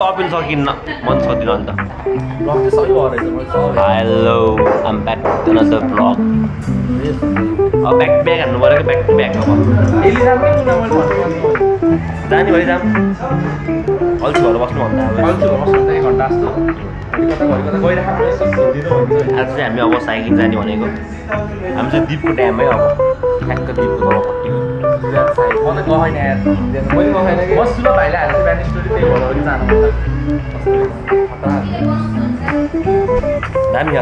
Appeal सकिन्न मन सक्दिन अन्त hello I'm back to another blog अब ब्याक टु ब्याक हान्नु पऱ्यो ब्याक टु ब्याक अब जाने भरि जाम अल्छी भएर बस्नु भन्दा आज चाहिँ हामी अब साइक्लिङ जाने भनेको हामी चाहिँ दिपको ड्याममै अब ठ्याक्क दिपको तलपट्टि दामी छ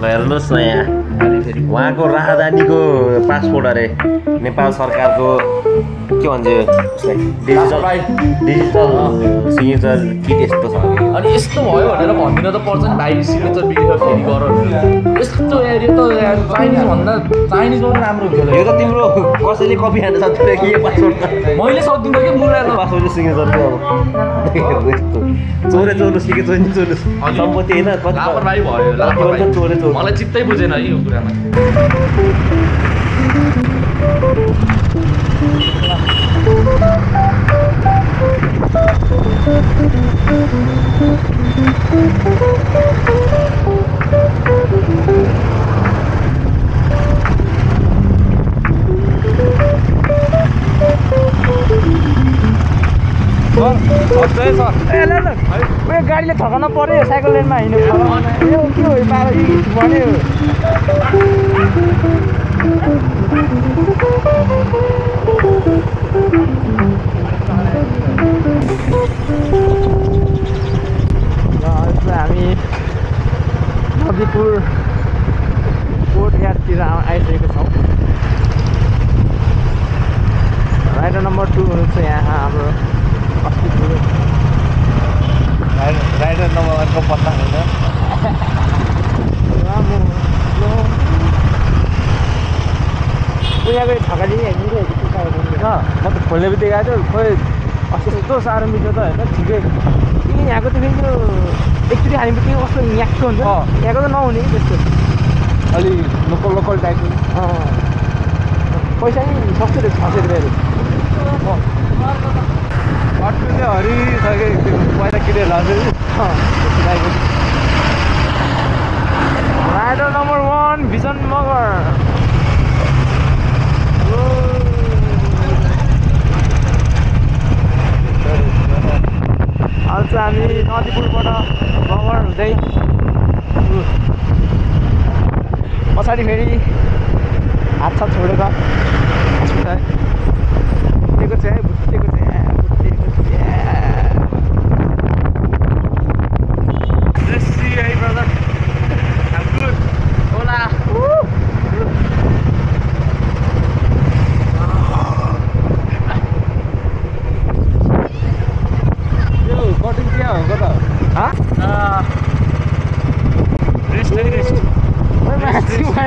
हेर्नुहोस् न यहाँ उहाँको राजधानीको पासपोर्ट अरे नेपाल सरकारको के भन्छ उसलाई डिजिटल सिग्नेचर किट यस्तो छ अनि यस्तो भयो भनेर भन्दिन त पर्छ नि भाइ सिग्नेचर बिग्रियो फेरि गर यस्तो यो त चाइनिज भन्दा चाइनिजमा पनि राम्रो हुन्छ यो त तिम्रो कसैले कपी खान सक्दैन कि यो पासपोर्ट मैले सक्दिनँ कि मुलाएर पासपोर्ट सिग्नेचर अब चोरे चोर्नु सिके चोर्नु सम्पत्ति होइन कति लापरवाही भयो चोरे चोर मलाई चित्तै बुझेन है यो कुरामा गाडीले थकाउन पर्यो साइकल लेनमा हिँड्नु यो के हो भन्यो हामी नदीपुर कोर्ट यार्डतिर आइसकेको छौँ राइडर नम्बर 2 हुनुहुन्छ यहाँ हाम्रो राइडर नम्बर 1 को पत्ता होइन उनीहरूको थकाली म त खोल्ने बित्तिकै आएको थियो खोइ यस्तो साह्रो मिठो त होइन ठिकै किन यहाँको त फेरि एकचोटि खाने बित्तिकै कस्तो यहाँको हुन्छ यहाँको त नहुने कि त्यस्तो अलि लोकल टाइपको पैसा नि सस्तो रहेछ 600 रुपियाँहरू अटुले हरिसके पैसा किनेर लान्छ राइडर नम्बर 1 भिजन मगर आज हामी नदीपुरबाट मगर हुँदै पछाडि फेरि हात छात छोडेर हस्पिटल भुटेको चाहिँ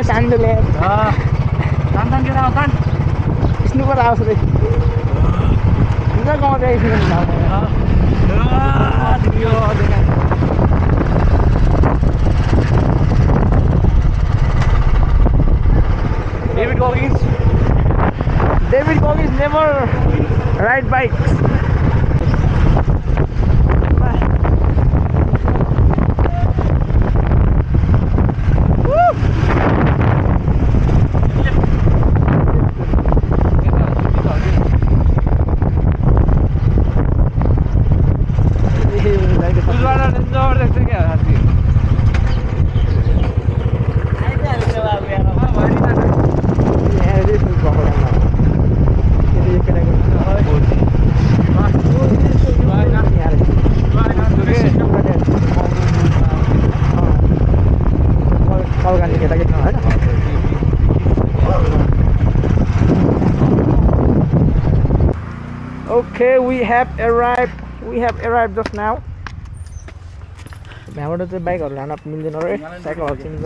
सान्दोले स्नुपर आउँछ रे गाउँ David Goggins never ride bikes. Okay, we have arrived just now. यहाँबाट चाहिँ बाइकहरू लान मिल्दैन रे साइकलहरू चिन्छ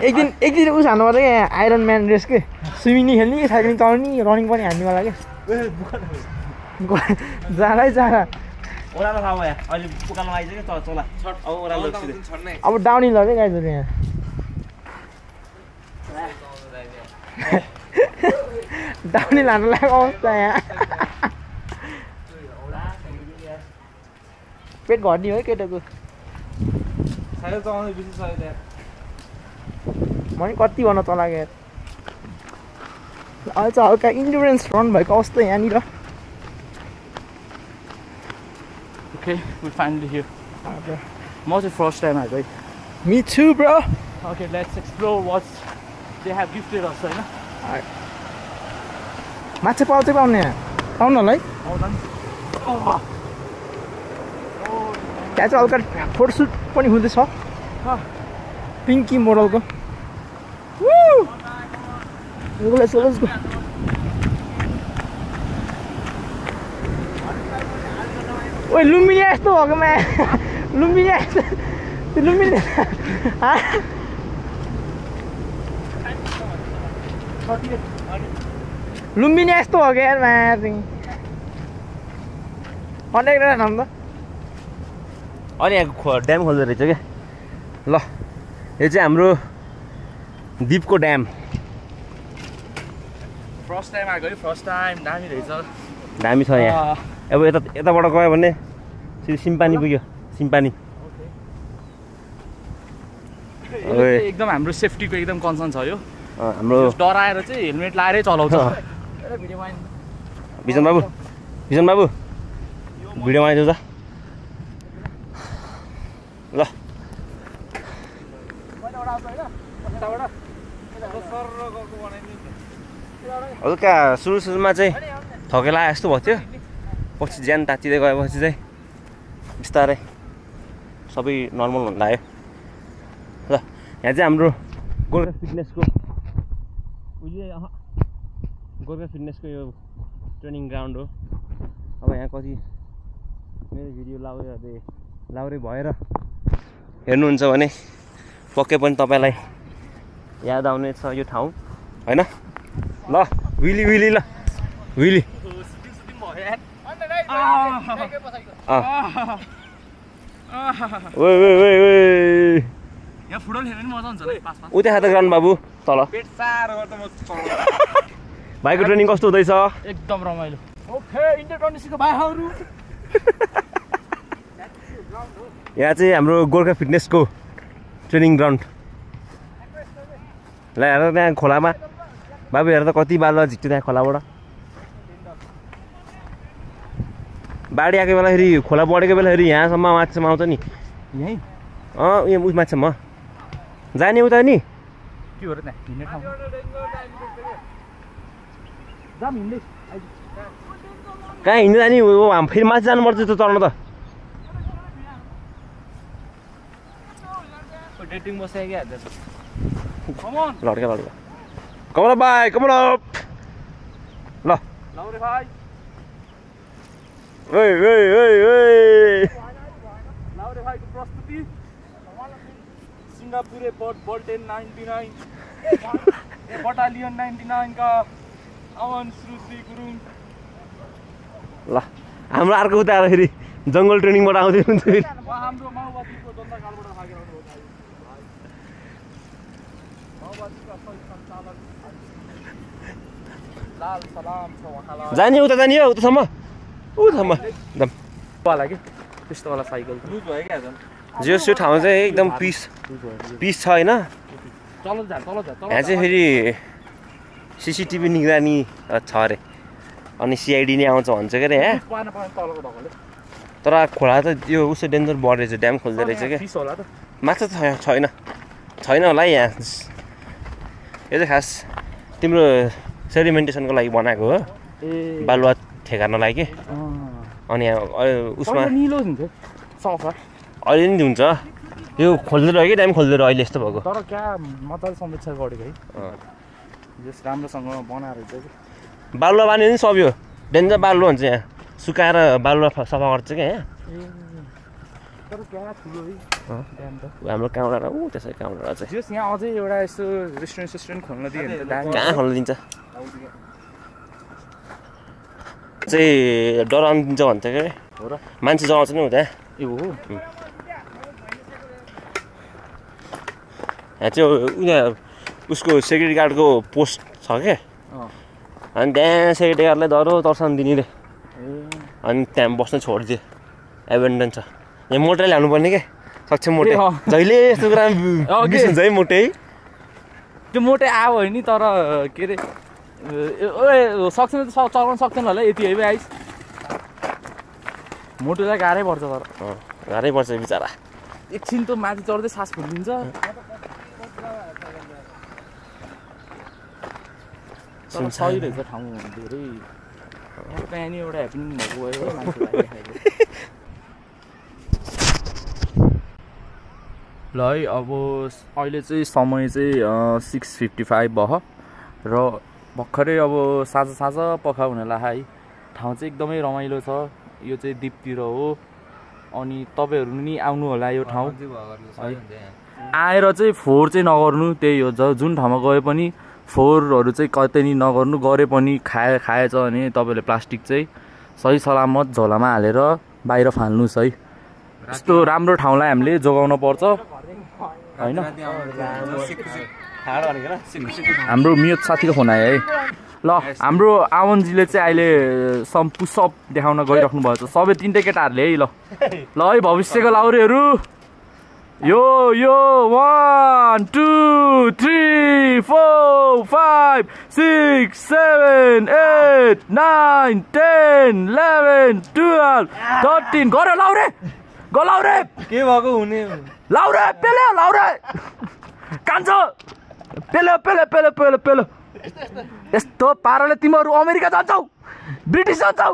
एक दिन उस हान्नु पर्छ क्या आइरन म्यान रेस के स्विमिङ नि खेल्ने साइक्लिङ चलाउने रनिङ पनि हान्ने वाला के जाँदै ओह्रालो थाहा भयो अहिले उकालो आइसक्यो चला अब ओह्रालो लग्छु अब डाउनी लग्यो गाइजहरू यहाँ डाउनी लानु लागेको अवस्था यहाँ पेट घट्ने हो केटाको म नि कति भन्न चलाएको यार अहिले चाहिँ हल्का इन्डुरेन्स रन भएको अवस्था यहाँनिर Okay, we finally here. Most the first time I go. Me too, bro. Okay, let's explore what they have gifted us, right? माछा पाउँछ पाउने यहाँ पाउनु होला है त्यहाँ चाहिँ हल्का फोटोसुट पनि हुँदैछ पिङ्की मोडलको ओइ लुम्बिनी यस्तो भएको मा लुम्बिनी यस्तो लुम्बिनी लुम्बिनी यस्तो हो क्या यार माथि कन्ट्याक्टर नाम त अनि यहाँ ड्याम खोल्दो रहेछ क्या ल यो चाहिँ हाम्रो दिपको dam First time I go, first time. दामी रहेछ दामी छ यहाँ अब यताबाट गयो भने सिम्पानी पुग्यो सिम्पानी एकदम हाम्रो सेफ्टीको एकदम कन्सर्न छ यो हाम्रो डराएर चाहिँ हेलमेट लाएरै चलाउँछ बिजन बाबु भिडियो बनाइदेऊ त ल हल्का सुरुमा चाहिँ थकेला जस्तो भएको थियो पछि ज्यान तातिँदै गएपछि चाहिँ बिस्तारै सबै नर्मल हुन लाग्यो ल यहाँ चाहिँ हाम्रो गोर्खा फिटनेसको यो ट्रेनिङ ग्राउन्ड हो अब यहाँ कति मेरो भिडियो लाउरे भएर हेर्नुहुन्छ भने पक्कै पनि तपाईँलाई याद आउनेछ यो ठाउँ होइन ल विली ल विली यहाँ फुटबल खेल्नु मजा हुन्छ उ त्यहाँ त ग्राउन्ड बाबु तल भाइको ट्रेनिङ कस्तो हुँदैछ एकदम रमाइलो ओके इन्टरकन्डिसनको भाइहरू यहाँ चाहिँ हाम्रो गोर्खा फिटनेसको ट्रेनिङ ग्राउन्ड ल हेर त्यहाँ खोलामा बाबु हेर त कति बालुवा झिक्यो त्यहाँ खोलाबाट बाढी आएको बेलाखेरि खोला बढेको बेलाखेरि यहाँसम्म माछासम्म आउँछ नि यहीँ यहाँ उस माछासम्म जाने उता नि के हो र त्यहाँ हिँड्ने ठाउँ जाम हिँड्दै कहाँ हिँड्नु जाने फेरि माथि जानुपर्छ त्यो चढ्नु त डेटिङ बसेको क्या लड्का कमल बाई कमल अप ल लाउरे भाइ लाउरे भाइको प्रस्तुति सिङ्गापुरे बल्टेन 99 बटालियन 99 का अवन श्रुति गुरुङ ल हाम्रो अर्को उता फेरि जङ्गल ट्रेनिङबाट आउँदै हुन्छ फेरि हाम्रो माओवादीको दण्डकालबाट भागेर आउनु माओवादीका सञ्चालक लाल सलाम छ उहाँलाई जाने उता जाने हो उतासम्म एकदम वाला के त्यस्तो वाला साइकल लुज भयो क्या झन् जेस यो ठाउँ चाहिँ एकदम पिस छ होइन तल जा यहाँ चाहिँ फेरि सिसिटिभी निगरानी छ अरे अनि सिआइडी नै आउँछ भन्छ के अरे यहाँ तलको ढकले तर खोला त यो उसो डेन्जर बढेछ ड्याम खोल्दो रहेछ क्या होला त माछा त छैन होला है यहाँ यो चाहिँ खास तिम्रो सेडिमेन्टेसनको लागि बनाएको हो बालुवा ठेगार्नलाई के अनि उसमा निलो हुन्छ सफा अहिले नि हुन्छ यो खोल्दै रह्यो कि ड्याम खोल्दै रह्यो अहिले यस्तो भएको तर क्या मजाले समीक्षा गरेको है जस राम्रोसँग बनाएर चाहिँ बालुवा बान्यो नि सक्यो डेन्जर बालुवा हुन्छ यहाँ सुकाएर बालुवा सफा गर्छ क्या यहाँ तर क्या ठुलो है ड्याम त हाम्रो काउडा त्यसै काउडा चाहिँ जस यहाँ अझै एउटा यस्तो रेस्टुरेन्ट खोल्न दियो भने त कहाँ खोल्न दिन्छ चाहिँ डराउनु दिन्छ भन्छ के हो र मान्छे जगाउँछ नि उता ए हो यहाँ चाहिँ उनीहरू उसको सेक्युरिटी गार्डको पोस्ट छ क्या अनि त्यहाँ सेक्युरिटी गार्डलाई दरो दर्शन दिने रे अनि त्यहाँ बस्न छोडिदियो एबेन्डन छ यहाँ मोटै ल्याउनु पर्ने क्या सक्छ मोटे जहिले यस्तो कुरा मिस हुन्छ है मोटे त्यो मोटे आयो होइन नि तर के अरे ओए सक्दैन त चलाउन सक्दैन होला यति है आइस मोटोलाई गाह्रै पर्छ तर गाह्रै पर्छ बिचरा एकछिन त माथि चढ्दै सास फुलिन्छ तर सही रहेछ ठाउँ धेरै कहाँ नि एउटा ह्यापनिङ भएको भयो मान्छेलाई ल है अब अहिले चाहिँ समय चाहिँ 6:55 भयो र भर्खरै अब साँझ पख हुन लाग्यो है ठाउँ चाहिँ एकदमै रमाइलो छ यो चाहिँ दिपतिर हो अनि तपाईँहरू नि आउनु होला यो ठाउँ है आएर चाहिँ फोहोर चाहिँ नगर्नु त्यही हो जुन ठाउँमा गए पनि फोहोरहरू चाहिँ कतै नि नगर्नु गरे पनि खाएछ भने तपाईँले प्लास्टिक चाहिँ सही सलामत झोलामा हालेर बाहिर फाल्नुहोस् है यस्तो राम्रो ठाउँलाई हामीले जोगाउन पर्छ हैन हाम्रो मियत साथीको फोन आयो है ल हाम्रो आवनजीले चाहिँ अहिले सम पुसअप देखाउन गइराख्नु भएको छ सबै तीनटै केटाहरूले है ल है भविष्यको लाउरेहरू यो 1 2 3 4 5 6 7 8 9 10 11 12 13 गरे लाउरे गो लाउरे के भएको हुने लाउरे पेले लाउरे कान्छो पेले पेले पेले पेले पेले यस्तो पाराले तिमीहरू अमेरिका जान्छौ ब्रिटिस जान्छौ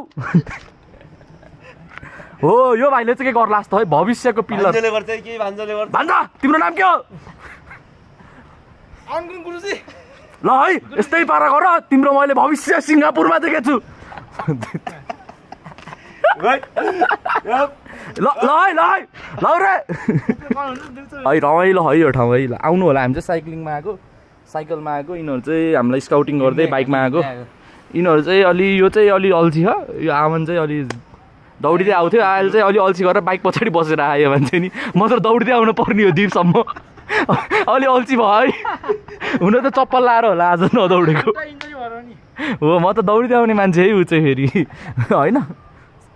हो यो भाइले चाहिँ के गर्ला जस्तो है भविष्यको पिल्लर भान्जा तिम्रो नाम के हो ल है यस्तै पारा गर तिम्रो मैले भविष्य सिङ्गापुरमा देखेको छु ल है रे है रमाइलो है यो ठाउँ है ल आउनु होला हामी चाहिँ साइक्लिङमा आएको साइकलमा आएको यिनीहरू चाहिँ हामीलाई स्काउटिङ गर्दै बाइकमा आएको यिनीहरू चाहिँ अलि यो चाहिँ अलि अल्छी छ यो आमन चाहिँ अलि दौडिँदै आउँथ्यो अहिले चाहिँ अलि अल्छी गरेर बाइक पछाडि बसेर आयो मान्छे नि म त दौडिँदै आउनु पर्ने हो दिपसम्म अलि अल्छी भयो है हुन त चप्पल लाएर होला आज नदौडेको हो म त दौडिँदै आउने मान्छे है ऊ चाहिँ फेरि होइन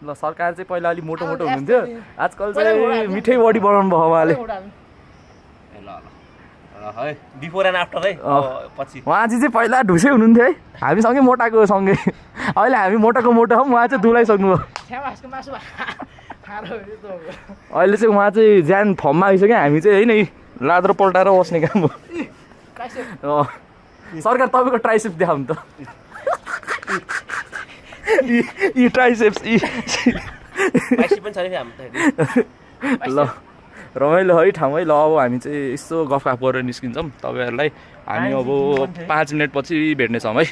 ल सरकार चाहिँ पहिला अलिक मोटो मोटो हुनुहुन्थ्यो आजकल चाहिँ मिठै बडी बनाउनु भयो उहाँले बिफोर एन्ड आफ्टर है पछि उहाँ चाहिँ पहिला ढुसै हुनुहुन्थ्यो है हामीसँगै मोटाको सँगै अहिले हामी मोटाको मोटो हौँ उहाँ चाहिँ दुलाइसक्नुभयो अहिले चाहिँ उहाँ चाहिँ ज्यान फर्ममा आइसक्यो हामी चाहिँ होइन लाद्रो पल्टाएर बस्ने काम हो सरकार तपाईँको ट्राइसेप्स देखाउनु त यी ट्राइसेप्स ल रमाइलो है ठाउँ है ल अब हामी चाहिँ यसो गफगाफ गरेर निस्किन्छौँ तपाईँहरूलाई हामी अब 5 मिनट पछि भेट्नेछौँ है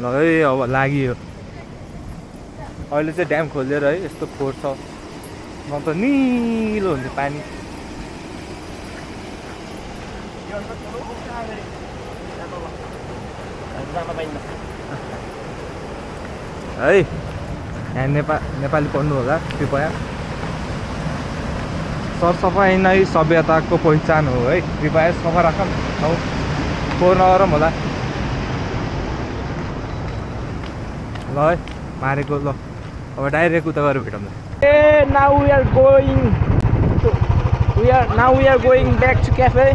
ल है अब लाग्यो अहिले चाहिँ ड्याम खोलेर है यस्तो फोहोर छ न त निलो हुन्छ पानी है यहाँ नेपाली पढ्नु होला कृपया सरसफाइ नै सभ्यताको पहिचान हो है कृपया सफा राखौँ फोहोर नगरौँ होला ल है मारेको ल अब डाइरेक्ट उता गएर भेटौँ now we are going back to cafe.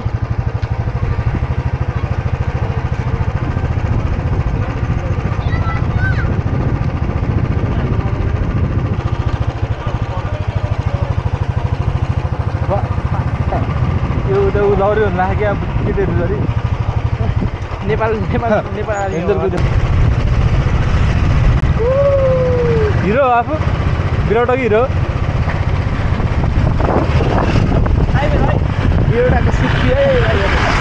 लौरे हुन लाग्यो अब केटीहरू जरी नेपाल हिरो आफू विराट हिरो एउटाको सिक्की है